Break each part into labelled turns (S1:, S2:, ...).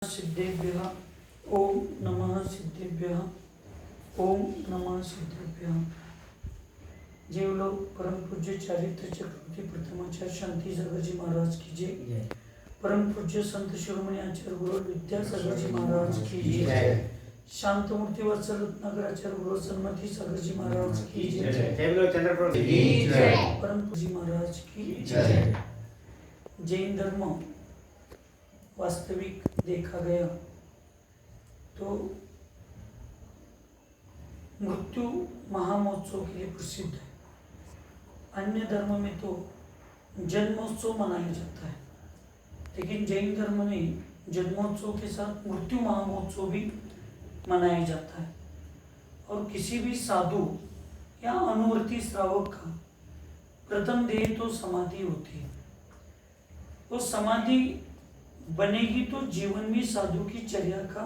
S1: सिद्धेभ्यः ओम नमः सिद्धेभ्यः ओम नमः सिद्धेभ्यः। जीव लोग परम पूज्य चारित्र चक्रवर्ती प्रथमाचार्य शांति सागर जी महाराज की जय। परम पूज्य संत शिरोमणि आचार्य गुरु विद्यासागर जी महाराज की जय। शांत मूर्ति वत्सल रत्नाकर आचार्य गुरु सन्मति सागर जी महाराज की जय। परम पूज्य महाराज की जय। जैन धर्म वास्तविक देखा गया तो मृत्यु महामहोत्सव के लिए प्रसिद्ध है। अन्य धर्म में तो जन्मोत्सव मनाया जाता है, लेकिन जैन धर्म में जन्मोत्सव के साथ मृत्यु महामहोत्सव भी मनाया जाता है। और किसी भी साधु या अनुवर्ती श्रावक का प्रथम देह तो समाधि होती है। वो समाधि बनेगी तो जीवन में साधु की चर्या का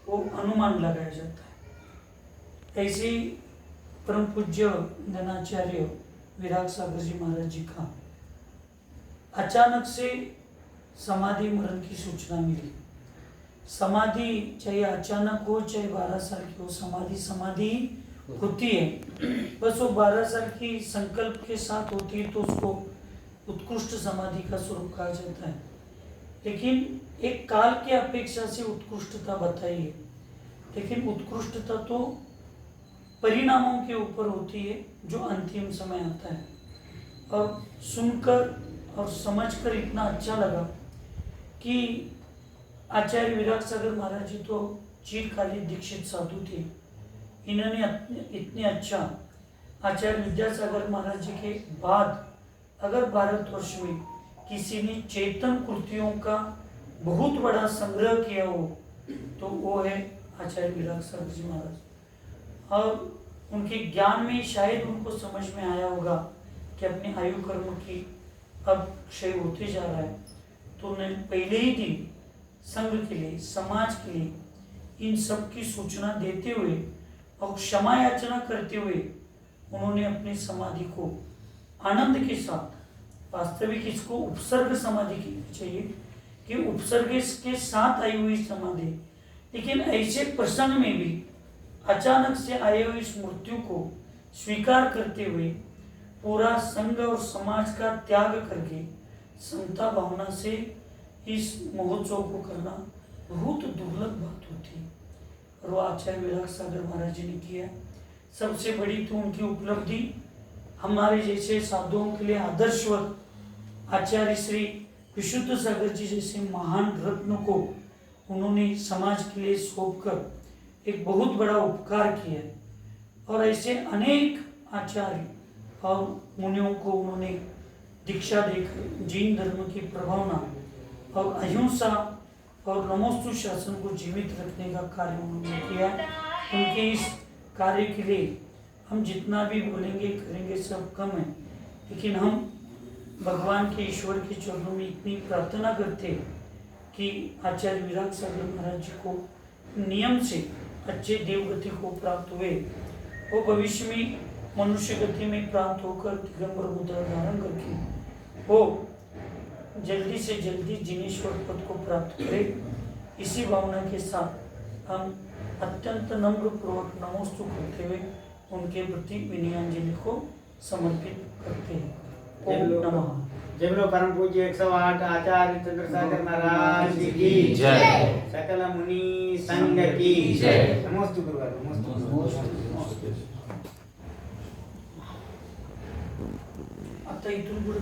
S1: वो अनुमान लगाया जाता है। ऐसे परम पूज्य धनाचार्य विराग सागर जी महाराज जी का अचानक से समाधि मरण की सूचना मिली। समाधि चाहे अचानक हो चाहे 12 साल की हो, समाधि होती है। बस वो 12 साल की संकल्प के साथ होती है तो उसको उत्कृष्ट समाधि का स्वरूप कहा जाता है। लेकिन एक काल की अपेक्षा से उत्कृष्टता बताई है, लेकिन उत्कृष्टता तो परिणामों के ऊपर होती है जो अंतिम समय आता है। और सुनकर और समझकर इतना अच्छा लगा कि आचार्य विराग सागर महाराज जी तो चिरकालीन दीक्षित साधु थे। इन्होंने इतने अच्छा आचार्य विद्यासागर महाराज जी के बाद अगर भारतवर्ष में किसी ने चेतन कृतियों का बहुत बड़ा संग्रह किया हो तो वो है आचार्य विराग सागर जी महाराज। और उनके ज्ञान में शायद उनको समझ में आया होगा कि अपने आयु कर्म की अब क्षय होते जा रहा है, तो उन्होंने पहले ही दिन संघ के लिए, समाज के लिए इन सब की सूचना देते हुए और क्षमा याचना करते हुए उन्होंने अपनी समाधि को आनंद के साथ, वास्तविक इसको उपसर्ग समाधि कहनी चाहिए कि उपसर्ग के साथ आई हुई समाधि, लेकिन ऐसे प्रसंग में भी अचानक से आए हुए इस मृत्यु को स्वीकार करते हुए पूरा संघ और समाज का त्याग करके समता भावना से इस महोत्सव को करना बहुत दुर्लभ बात होती है। और वो आचार्य विराग सागर महाराज जी ने किया। सबसे बड़ी तो उनकी उपलब्धि हमारे जैसे साधुओं के लिए आदर्शवत आचार्य श्री विशुद्ध सागर जी जैसे महान रत्न को उन्होंने समाज के लिए सौंपकर एक बहुत बड़ा उपकार किया। और ऐसे अनेक आचार्य और मुनियों को उन्होंने दीक्षा देकर जैन धर्म की प्रभावना और अहिंसा और नमोस्तु शासन को जीवित रखने का कार्य उन्होंने किया। उनके इस कार्य के लिए हम जितना भी बोलेंगे करेंगे सब कम है, लेकिन हम भगवान के ईश्वर के चरणों में इतनी प्रार्थना करते कि आचार्य विराग सागर महाराज जी को नियम से अच्छे देवगति को प्राप्त हुए, वो भविष्य में मनुष्य गति में प्राप्त होकर दिगंबर मुद्रा धारण करके वो जल्दी से जल्दी जिनेश्वर पद को प्राप्त करे। इसी भावना के साथ हम अत्यंत नम्र पूर्वक नमोस्तु करते हुए उनके प्रति विनयाञ्जलि को समर्पित करते हैं। ओम नमः।
S2: जय बोलो परम पूज्य 108 आचार्य चंद्रशेखर महाराज की जय। सकल मुनि संघ की जय। नमोस्तु गुरुवार नमोस्तु।
S1: आता इथून पुढे